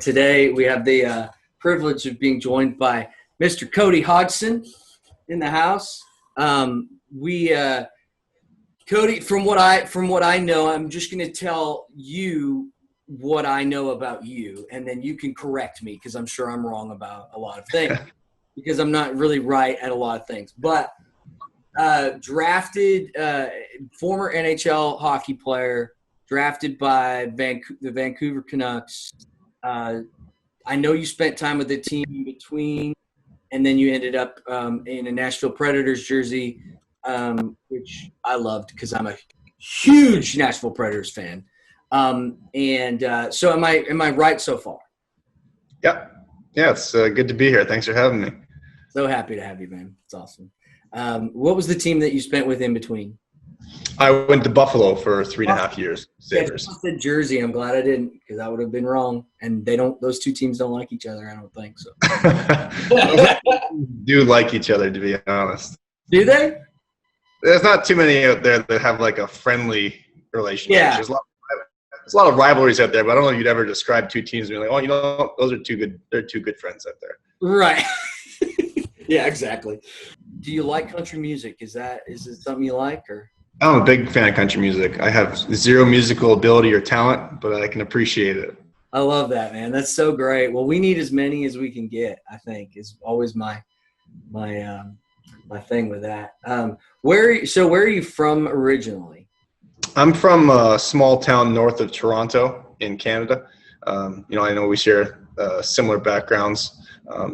today we have the privilege of being joined by Mr. Cody Hodgson in the house. Cody, from what I know, I'm just going to tell you what I know about you, and then you can correct me because I'm sure I'm wrong about a lot of things because I'm not really right at a lot of things. But drafted, former NHL hockey player, drafted by the Vancouver Canucks. I know you spent time with the team in between, and then you ended up in a Nashville Predators jersey, which I loved because I'm a huge Nashville Predators fan. So am I right so far? Yeah, it's good to be here. Thanks for having me. So happy to have you, man. It's awesome. What was the team that you spent with in between? I went to Buffalo for 3.5 years. Sabres. I said Jersey. I'm glad I didn't because I would have been wrong. And those two teams don't like each other. I don't think so. Do like each other, to be honest. Do they? There's not too many out there that have like a friendly relationship. Yeah. There's a lot of rivalries out there, but I don't know if you'd ever describe two teams and be like, oh, those are two good. They're two good friends out there. Right. Yeah, exactly. Do you like country music? Is it something you like, or? I'm a big fan of country music. I have zero musical ability or talent, but I can appreciate it. I love that, man. That's so great. Well, we need as many as we can get, I think, is always my thing with that. Where are you from originally? I'm from a small town north of Toronto in Canada. I know we share similar backgrounds.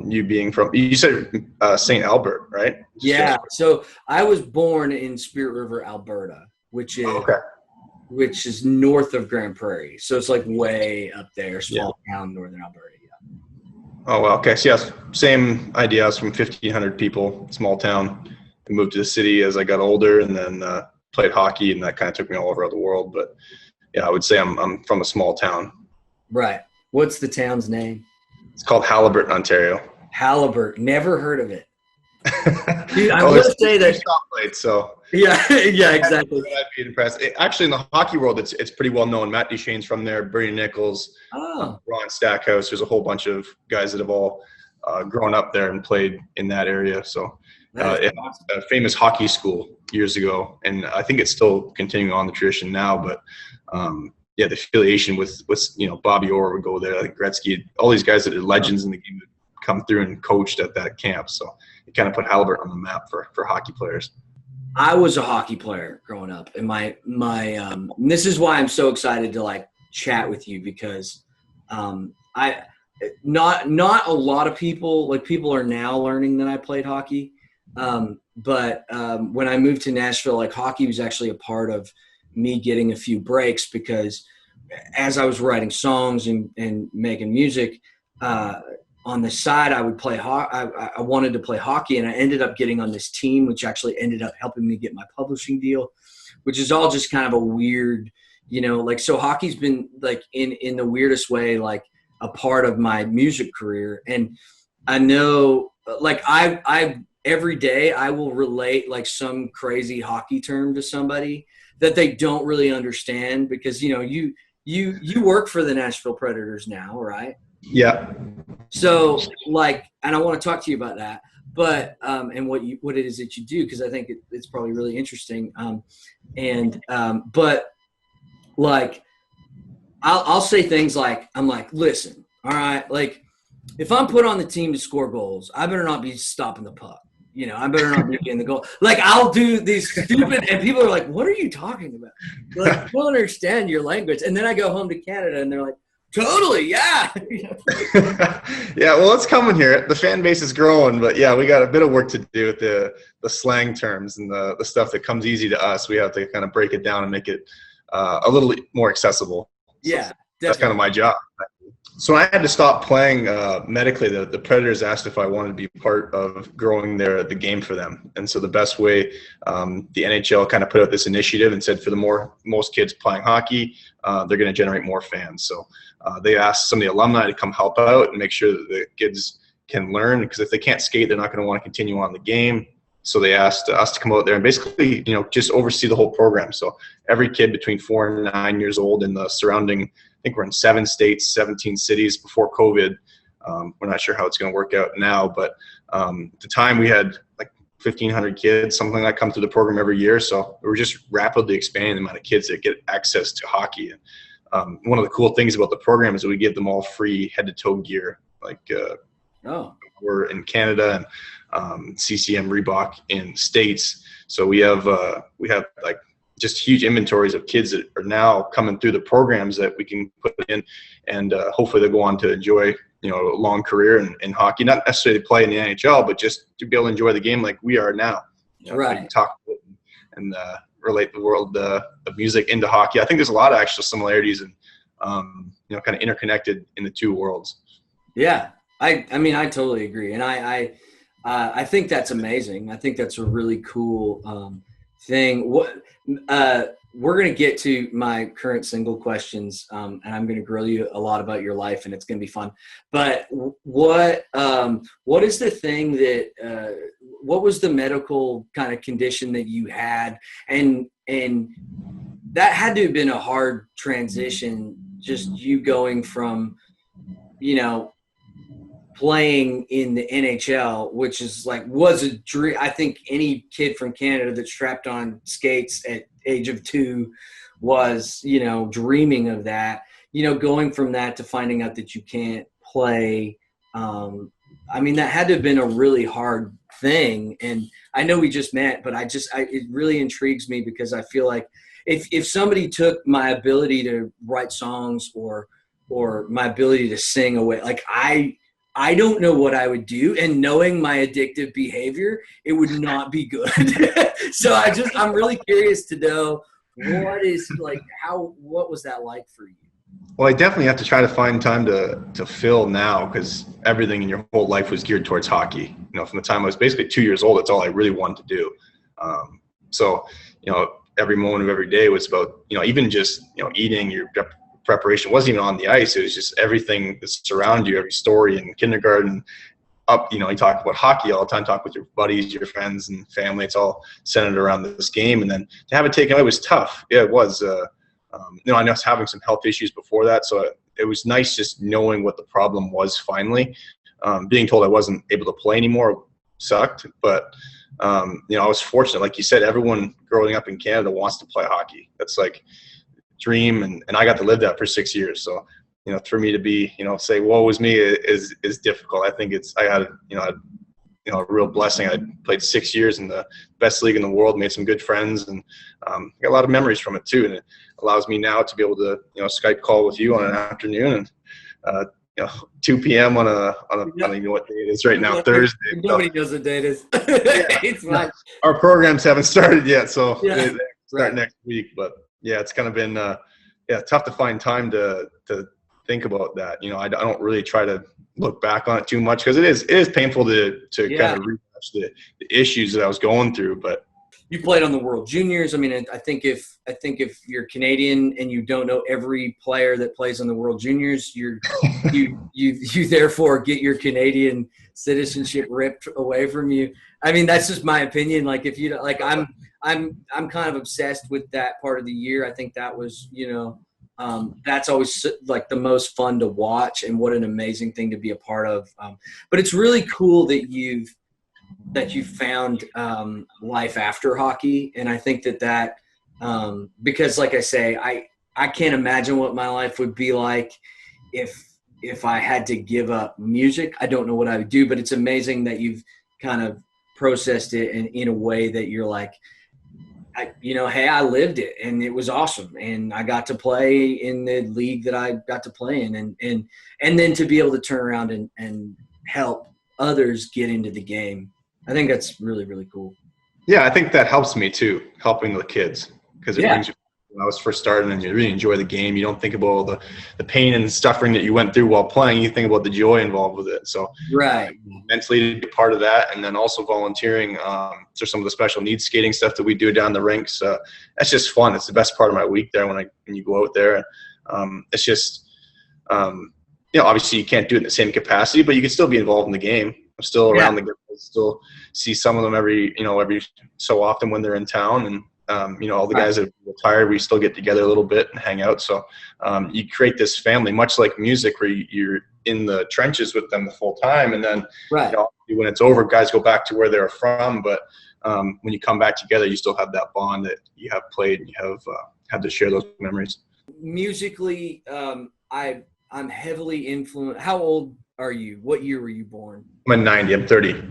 You said St. Albert, right? Yeah. So I was born in Spirit River, Alberta, which is north of Grand Prairie. So it's like way up there, small town, northern Alberta. Yeah. Oh, well, okay. So yes, same idea. I was from 1,500 people, small town. I moved to the city as I got older, and then played hockey, and that kind of took me all over the world. But yeah, I would say I'm from a small town. Right. What's the town's name? It's called Haliburton, Ontario. Haliburton. Never heard of it. Dude, I will say that. So yeah, exactly. I'd be impressed. Actually, in the hockey world, it's pretty well known. Matt Duchene's from there. Bernie Nichols, Ron Stackhouse. There's a whole bunch of guys that have all grown up there and played in that area. So it was a famous hockey school years ago, and I think it's still continuing on the tradition now. But the affiliation with Bobby Orr would go there. I think Gretzky, all these guys that are legends in the game would come through and coached at that camp. So it kind of put Haliburton on the map for hockey players. I was a hockey player growing up, and my this is why I'm so excited to like chat with you because not a lot of people are now learning that I played hockey. But when I moved to Nashville, like hockey was actually a part of me getting a few breaks because as I was writing songs and making music, on the side, I would play I wanted to play hockey, and I ended up getting on this team, which actually ended up helping me get my publishing deal, which is all just kind of a weird, so hockey's been like in the weirdest way, like a part of my music career. And I know like I every day I will relate like some crazy hockey term to somebody that they don't really understand because, you work for the Nashville Predators now, right? Yeah. So and I want to talk to you about that, but, and what it is that you do, because I think it's probably really interesting. But like, I'll say things like, I'm like, listen, all right, like if I'm put on the team to score goals, I better not be stopping the puck. I better not be getting the goal. Like I'll do these stupid, and people are like, what are you talking about? Like, I don't understand your language. And then I go home to Canada and they're like, totally, yeah. Yeah, well, it's coming here. The fan base is growing, but yeah, we got a bit of work to do with the slang terms and the stuff that comes easy to us. We have to kind of break it down and make it a little more accessible. Yeah, so that's kind of my job. So I had to stop playing medically. The Predators asked if I wanted to be part of growing the game for them. And so the best way, the NHL kind of put out this initiative and said for most kids playing hockey, they're going to generate more fans. So they asked some of the alumni to come help out and make sure that the kids can learn, because if they can't skate, they're not going to want to continue on the game. So they asked us to come out there and basically, just oversee the whole program. So every kid between 4 and 9 years old in the surrounding, I think we're in 7 states, 17 cities before COVID. We're not sure how it's going to work out now, but at the time we had like 1,500 kids, something like that, come through the program every year. So we're just rapidly expanding the amount of kids that get access to hockey. And one of the cool things about the program is that we give them all free head-to-toe gear. Like we're in Canada and CCM Reebok in the States. So we have like just huge inventories of kids that are now coming through the programs that we can put in, and hopefully they'll go on to enjoy a long career in hockey, not necessarily to play in the NHL, but just to be able to enjoy the game like we are now. Right. Talk and relate the world of music into hockey. I think there's a lot of actual similarities and kind of interconnected in the two worlds. Yeah, I mean I totally agree, and I think that's amazing. I think that's a really cool thing. We're going to get to my current single questions, and I'm going to grill you a lot about your life, and it's going to be fun. But what is the thing that what was the medical kind of condition that you had, and that had to have been a hard transition, just you going from playing in the NHL, which is was a dream. I think any kid from Canada that strapped on skates at age of 2 was, dreaming of that, going from that to finding out that you can't play. I mean, that had to have been a really hard thing. And I know we just met, but it really intrigues me because I feel like if somebody took my ability to write songs or my ability to sing away, I don't know what I would do, and knowing my addictive behavior, it would not be good. So I'm really curious to know what was that like for you? Well, I definitely have to try to find time to fill now, because everything in your whole life was geared towards hockey. From the time I was basically 2 years old, that's all I really wanted to do. So every moment of every day was about, even just, eating, your preparation wasn't even on the ice. It was just everything that's around you, every story in kindergarten up, you talk about hockey all the time, talk with your buddies, your friends and family. It's all centered around this game. And then to have it taken away was tough. Yeah, it was. I was having some health issues before that. So it was nice just knowing what the problem was finally. Being told I wasn't able to play anymore sucked. But, I was fortunate. Like you said, everyone growing up in Canada wants to play hockey. That's like dream, and I got to live that for 6 years. So for me to be say woe was me is difficult. I think I had a real blessing. I played 6 years in the best league in the world, made some good friends, and got a lot of memories from it too. And it allows me now to be able to Skype call with you on an afternoon, and 2 p.m. on a I don't even know what day it is right now, Thursday. Nobody knows what day it is. It's fine. Our programs haven't started yet, so yeah. they start next week. But yeah, it's kind of been tough to find time to think about that. I don't really try to look back on it too much, because it is painful to kind of rehash the issues that I was going through. But you played on the World Juniors. I mean, I think if you're Canadian and you don't know every player that plays on the World Juniors, you therefore get your Canadian citizenship ripped away from you. I mean, that's just my opinion. If you I'm kind of obsessed with that part of the year. I think that was, that's always the most fun to watch, and what an amazing thing to be a part of. But it's really cool that you found life after hockey. And I think that because like I say, I can't imagine what my life would be like if I had to give up music. I don't know what I would do, but it's amazing that you've kind of processed it in a way that you're like, hey, I lived it and it was awesome. And I got to play in the league that I got to play in, and then to be able to turn around and help others get into the game. I think that's really, really cool. Yeah, I think that helps me too, helping the kids, because it brings you. When I was first starting, and you really enjoy the game, you don't think about all the pain and suffering that you went through while playing. You think about the joy involved with it. So mentally to be part of that, and then also volunteering for some of the special needs skating stuff that we do down the rinks. That's just fun. It's the best part of my week there when you go out there. It's just obviously you can't do it in the same capacity, but you can still be involved in the game. I'm still around the guys. Still see some of them every so often when they're in town, and all the guys that are retired, we still get together a little bit and hang out. So you create this family, much like music, where you're in the trenches with them the full time, and then when it's over, guys go back to where they're from. But when you come back together, you still have that bond that you have played, and you have had to share those memories. Musically, I'm heavily influenced. How old are you? What year were you born? I'm 90. I'm 30.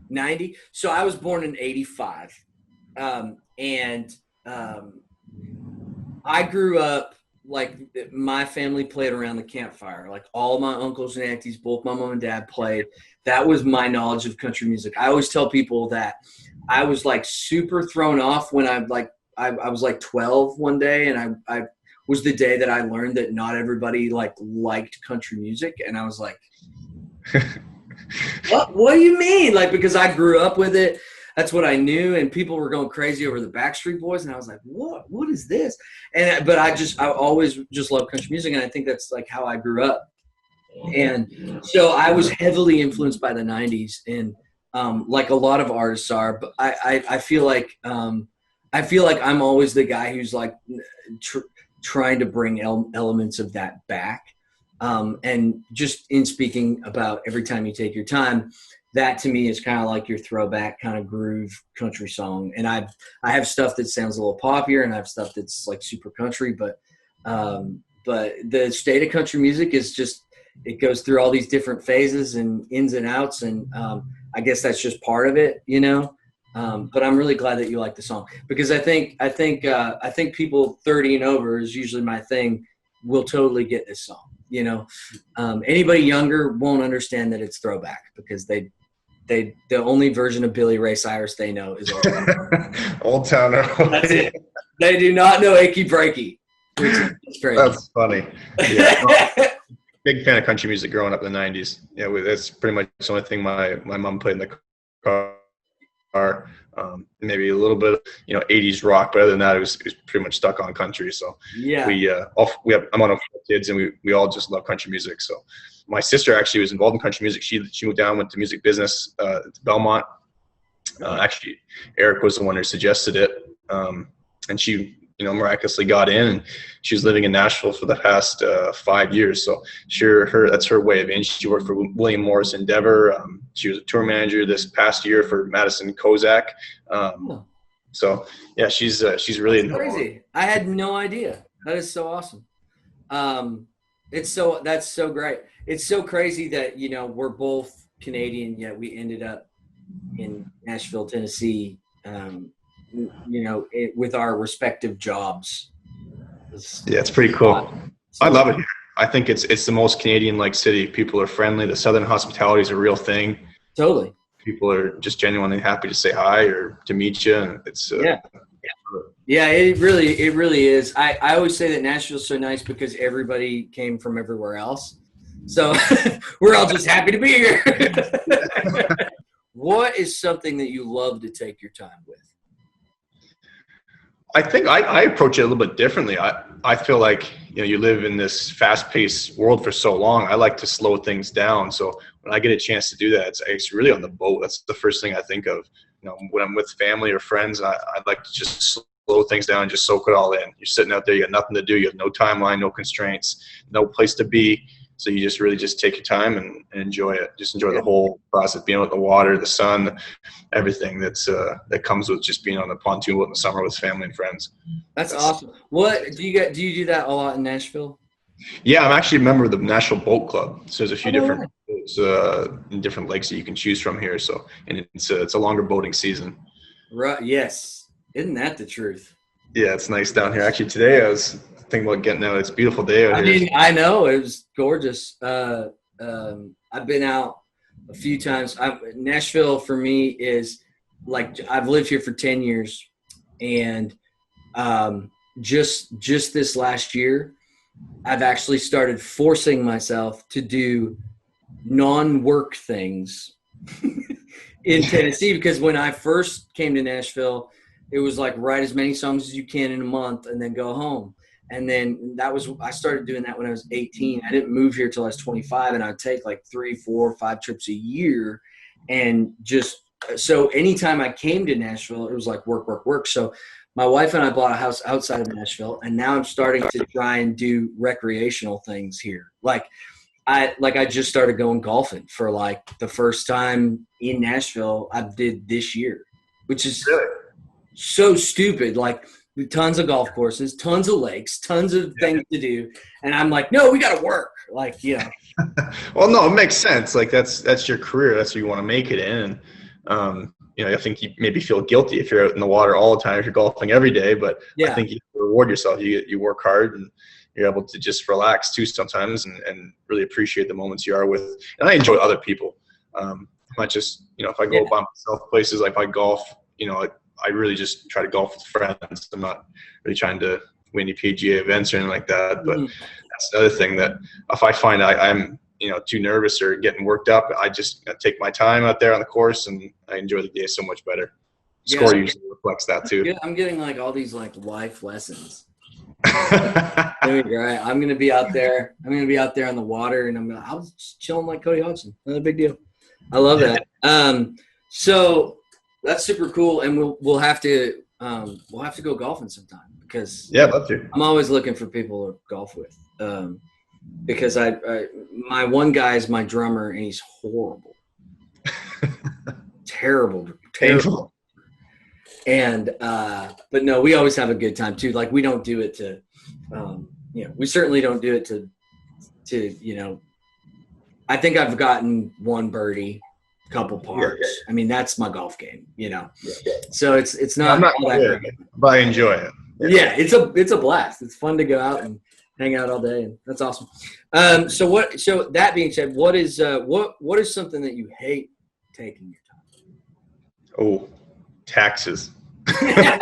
90. So I was born in 85. I grew up, like, my family played around the campfire. Like, all my uncles and aunties, both my mom and dad played. That was my knowledge of country music. I always tell people that I was, like, super thrown off when I was like 12 one day, and I was the day that I learned that not everybody liked country music. And I was like, what do you mean? Like, because I grew up with it. That's what I knew, and people were going crazy over the Backstreet Boys, and I was like, what is this? But I always just love country music, and I think that's like how I grew up. And so I was heavily influenced by the 90s, and like a lot of artists are, but I feel like I'm always the guy who's like trying to bring elements of that back. And just in speaking about Every Time You Take Your Time, that to me is kind of like your throwback kind of groove country song. And I have stuff that sounds a little poppier, and I have stuff that's like super country, but the state of country music is just, it goes through all these different phases and ins and outs. And I guess that's just part of it, but I'm really glad that you like the song, because I think people 30 and over is usually my thing, will totally get this song. Anybody younger won't understand that it's throwback, because the only version of Billy Ray Cyrus they know is Old Town. Old Town. That's it. They do not know Achy Breaky. It's crazy. That's funny. Yeah. Big fan of country music growing up in the 90s. Yeah, that's pretty much the only thing my mom played in the car. Maybe a little bit of 80s rock, but other than that, it was pretty much stuck on country. So yeah, I'm on 4 kids, and we all just love country music. So my sister actually was involved in country music. She moved down, went to music business to Belmont. Actually, Eric was the one who suggested it, and she miraculously got in, and she was living in Nashville for the past 5 years. So that's her way of in. She worked for William Morris Endeavor. She was a tour manager this past year for Madison Kozak. So yeah, she's really crazy. I had no idea. That is so awesome. That's so great. It's so crazy that we're both Canadian, yet we ended up in Nashville, Tennessee. With our respective jobs. It's pretty cool. I love it here. I think it's the most Canadian-like city. People are friendly. The Southern hospitality is a real thing. Totally. People are just genuinely happy to say hi or to meet you. And it's yeah, it really is. I always say that Nashville's so nice because everybody came from everywhere else. So we're all just happy to be here. What is something that you love to take your time with? I think I approach it a little bit differently. I feel like you live in this fast-paced world for so long. I like to slow things down. So when I get a chance to do that, it's really on the boat. That's the first thing I think of. When I'm with family or friends, I'd like to just slow things down and just soak it all in. You're sitting out there, you got nothing to do, you have no timeline, no constraints, no place to be. So you just really just take your time and enjoy it. Just enjoy the whole process, being with the water, the sun, everything that comes with just being on the pontoon boat in the summer with family and friends. That's awesome. What do you do that a lot in Nashville? Yeah, I'm actually a member of the Nashville Boat Club. So there's a few different boats in different lakes that you can choose from here. So and it's a longer boating season. Right. Yes. Isn't that the truth? Yeah, it's nice down here. Actually, today I was thinking about getting out. It's a beautiful day out here. I know. It was gorgeous. I've been out a few times. Nashville for me is like, I've lived here for 10 years. And just this last year, I've actually started forcing myself to do non-work things in Tennessee, because when I first came to Nashville, it was like write as many songs as you can in a month and then go home. And then I started doing that when I was 18. I didn't move here till I was 25, and I'd take like 3, 4, 5 trips a year. And just so anytime I came to Nashville, it was like work, work, work. So my wife and I bought a house outside of Nashville, and now I'm starting to try and do recreational things here. Like I just started going golfing for like the first time in Nashville I did this year, which is Really? so stupid. Like tons of golf courses, tons of lakes, tons of things to do. And I'm like, no, we got to work. Like, you know. Well, no, it makes sense. Like that's your career. That's what you want to make it in. And, you know, I think you maybe feel guilty if you're out in the water all the time, if you're golfing every day, but I think you reward yourself. You work hard and you're able to just relax too sometimes and really appreciate the moments you are with. And I enjoy other people. Not just, you know, if I go by myself places, like if I golf, you know, I really just try to golf with friends. I'm not really trying to win any PGA events or anything like that. But that's another thing that if I find I'm, you know, too nervous or getting worked up, I just take my time out there on the course and I enjoy the day so much better. Score usually reflects that too. I'm getting like all these like life lessons. Right. I'm gonna be out there. I'm gonna be out there on the water, and I was just chilling like Cody Hodgson. Not a big deal. I love that. So that's super cool, and we'll have to go golfing sometime because I'd love to. I'm always looking for people to golf with. Because my one guy is my drummer, and he's horrible, terrible. Painful. And but no, we always have a good time too. Like we don't do it to, you know, we certainly don't do it to, you know. I think I've gotten one birdie, couple pars. I mean, that's my golf game, you know. So it's not. I'm not good, but I enjoy it. Yeah, it's a blast. It's fun to go out and hang out all day, and that's awesome. So that being said, what is something that you hate taking your time? Oh, taxes. I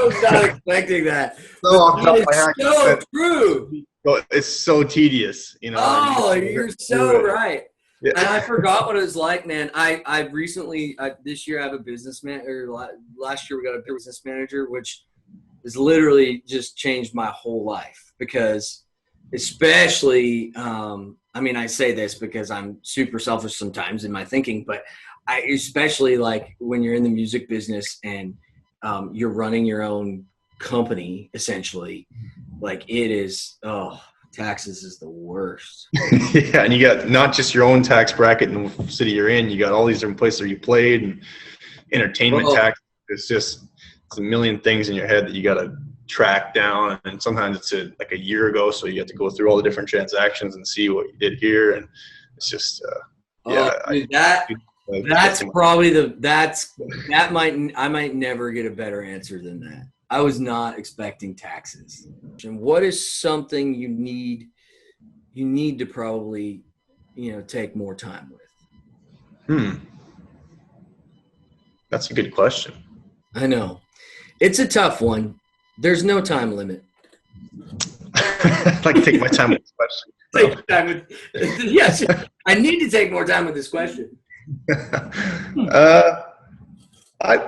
was not expecting that. So true. It's so tedious, you know. Oh, you're so right. Yeah. And I forgot what it was like, man. I recently this year I have a business manager. Last year we got a business manager, which has literally just changed my whole life because, especially, I mean, I say this because I'm super selfish sometimes in my thinking, but I especially like when you're in the music business and you're running your own company, essentially, like it is. Oh. Taxes is the worst. Yeah, and you got not just your own tax bracket in the city you're in, you got all these different places where you played and entertainment tax. It's a million things in your head that you got to track down, and sometimes it's like a year ago, so you have to go through all the different transactions and see what you did here, and it's just that's probably I might never get a better answer than that. I was not expecting taxes. And what is something you need to probably, you know, take more time with? That's a good question. I know. It's a tough one. There's no time limit. I'd like to take my time with this question. Yes, I need to take more time with this question. I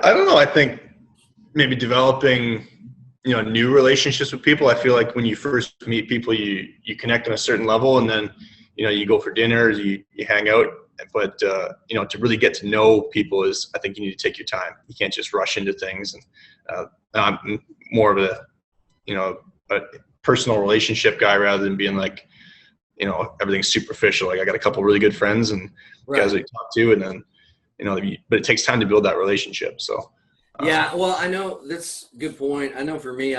don't know. I think maybe developing, you know, new relationships with people. I feel like when you first meet people, you connect on a certain level, and then, you know, you go for dinner, you hang out. But you know, to really get to know people I think you need to take your time. You can't just rush into things. And I'm more of a, you know, a personal relationship guy rather than being like, you know, everything's superficial. Like I got a couple really good friends and guys that you talk to, and then, you know, but it takes time to build that relationship. So. Yeah, well, I know that's a good point. I know for me,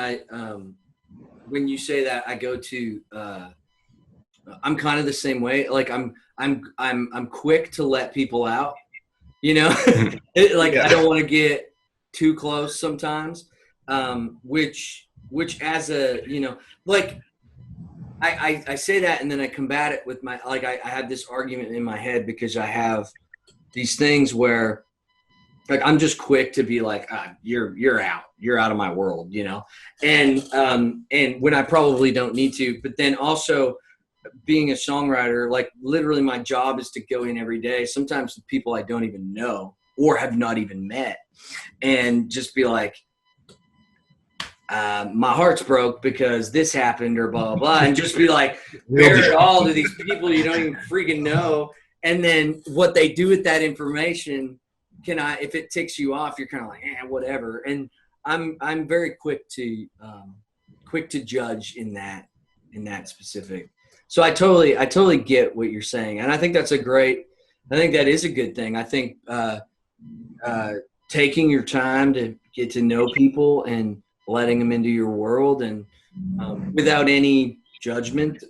when you say that, I go to, I'm kind of the same way. Like I'm quick to let people out, you know, I don't want to get too close sometimes. Which as a, you know, like I say that and then I combat it with my, like, I have this argument in my head because I have these things where, like, I'm just quick to be like, you're out of my world, you know? And when I probably don't need to, but then also being a songwriter, like literally my job is to go in every day, sometimes to people I don't even know or have not even met, and just be like, my heart's broke because this happened or blah, blah, blah. And just be like, bear it all to these people you don't even freaking know. And then what they do with that information, if it ticks you off, you're kind of like, whatever. And I'm very quick to judge in that specific. So I totally get what you're saying. And I think that is a good thing. I think taking your time to get to know people and letting them into your world and without any judgment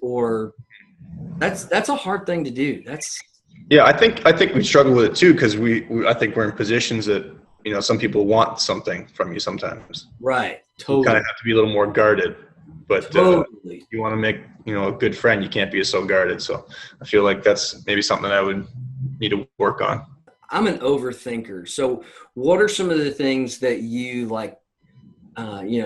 that's a hard thing to do. Yeah, I think we struggle with it too because I think we're in positions that some people want something from you sometimes. Right. Totally. You kind of have to be a little more guarded, but totally. You want to make a good friend. You can't be so guarded. So I feel like that's maybe something I would need to work on. I'm an overthinker. So what are some of the things that you like?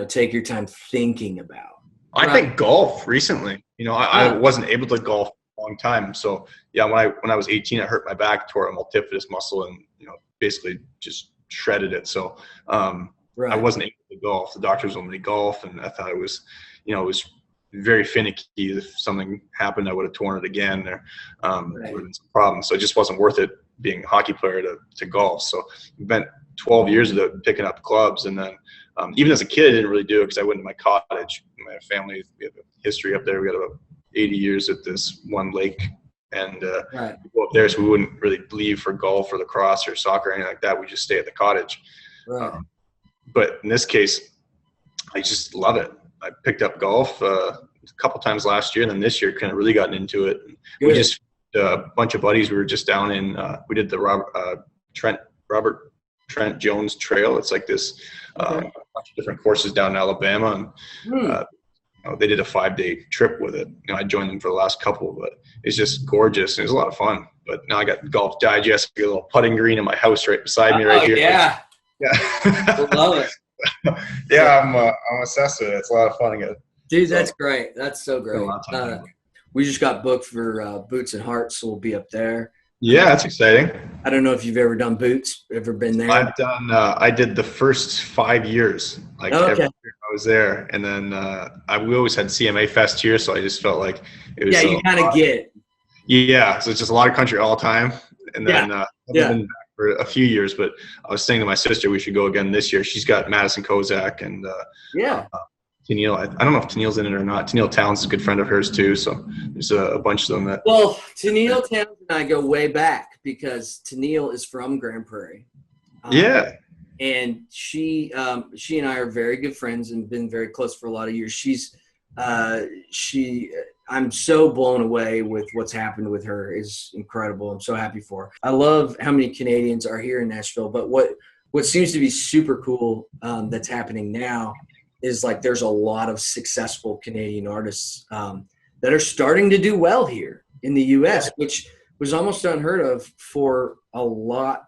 Take your time thinking about? I think golf recently. I wasn't able to golf for a long time. So yeah, when I was 18, I hurt my back, tore a multifidus muscle, and basically just shredded it. So I wasn't able to golf. The doctors wanted me to golf, and I thought it was very finicky. If something happened, I would have torn it again. There would have been some problems. So it just wasn't worth it being a hockey player to golf. So I spent 12 years of it picking up clubs, and then even as a kid, I didn't really do it because I went to my cottage. My family, we have a history up there. We got about 80 years at this one lake, and we go up there, so we wouldn't really leave for golf or lacrosse or soccer or anything like that. We just stay at the cottage. Right. But in this case, I just love it. I picked up golf a couple times last year, and then this year kind of really gotten into it. We just a bunch of buddies. We were just down in we did the Robert Trent Jones Trail. It's like this bunch of different courses down in Alabama, and they did a 5-day trip with it. I joined them for the last couple, but it's just gorgeous. It was a lot of fun. But now I got Golf Digest, I got a little putting green in my house right beside me right here. Yeah. I love it. Yeah, I'm obsessed with it. It's a lot of fun. Dude, that's great. That's so great. We just got booked for Boots and Hearts, so we'll be up there. Yeah, that's exciting. I don't know if you've ever done Boots, ever been there. I've done. I did the first 5 years. Every year I was there, and then we always had CMA Fest here, so I just felt like it was. Yeah, you kind of get. Yeah, so it's just a lot of country all the time, and then I've been back for a few years. But I was saying to my sister we should go again this year. She's got Madison Kozak and Tennille. I don't know if Tennille's in it or not. Tennille Towns is a good friend of hers too. So there's a bunch of them that. Well, Tennille Towns and I go way back because Tennille is from Grand Prairie. And she and I are very good friends and been very close for a lot of years. I'm so blown away with what's happened with her. Is incredible. I'm so happy for her. I love how many Canadians are here in Nashville. But what seems to be super cool that's happening now is like there's a lot of successful Canadian artists that are starting to do well here in the U.S., which was almost unheard of for a lot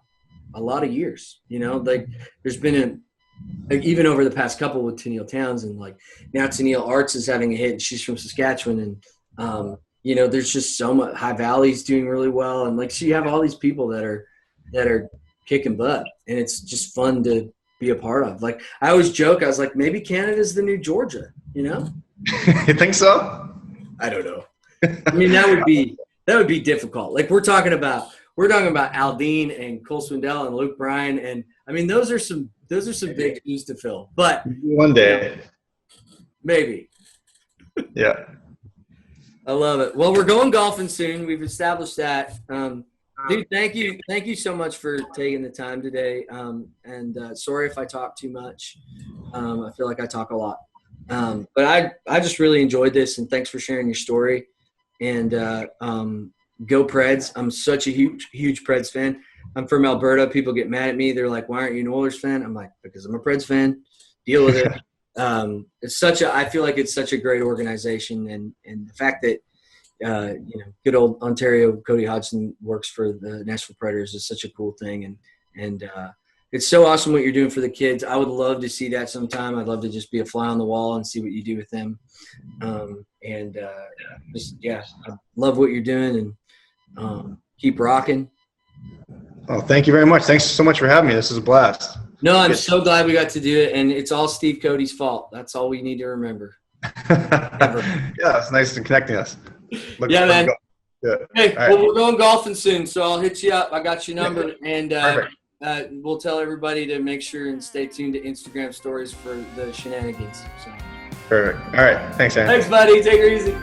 of years. There's been even over the past couple with Tennille Towns, and like now Tennille Arts is having a hit. And she's from Saskatchewan, and there's just so much. High Valley's doing really well, and like so you have all these people that are kicking butt, and it's just fun to be a part of. Like I always joke, I was like, maybe Canada's the new Georgia, You think so? I don't know. I mean, that would be difficult. Like we're talking about Aldine and Cole Swindell and Luke Bryan, and I mean those are some big shoes to fill. But one day, maybe. Yeah. I love it. Well, we're going golfing soon. We've established that. Dude, thank you so much for taking the time today. And sorry if I talk too much. I feel like I talk a lot. But I just really enjoyed this, and thanks for sharing your story. And go Preds. I'm such a huge Preds fan. I'm from Alberta. People get mad at me. They're like, why aren't you an Oilers fan? I'm like, because I'm a Preds fan. Deal with it. I feel like it's such a great organization, and the fact that good old Ontario Cody Hodgson works for the Nashville Predators is such a cool thing, and it's so awesome what you're doing for the kids. I would love to see that sometime. I'd love to just be a fly on the wall and see what you do with them. I love what you're doing, and keep rocking. Oh, thank you very much. Thanks so much for having me. This is a blast. No, I'm so glad we got to do it, and it's all Steve Cody's fault. That's all we need to remember. Yeah, it's nice to connecting us. Yeah, man. Yeah. Hey, right. well, we're going golfing soon, so I'll hit you up. I got your number, and we'll tell everybody to make sure and stay tuned to Instagram stories for the shenanigans. So. Perfect. All right. Thanks, Aaron. Thanks, buddy. Take it easy.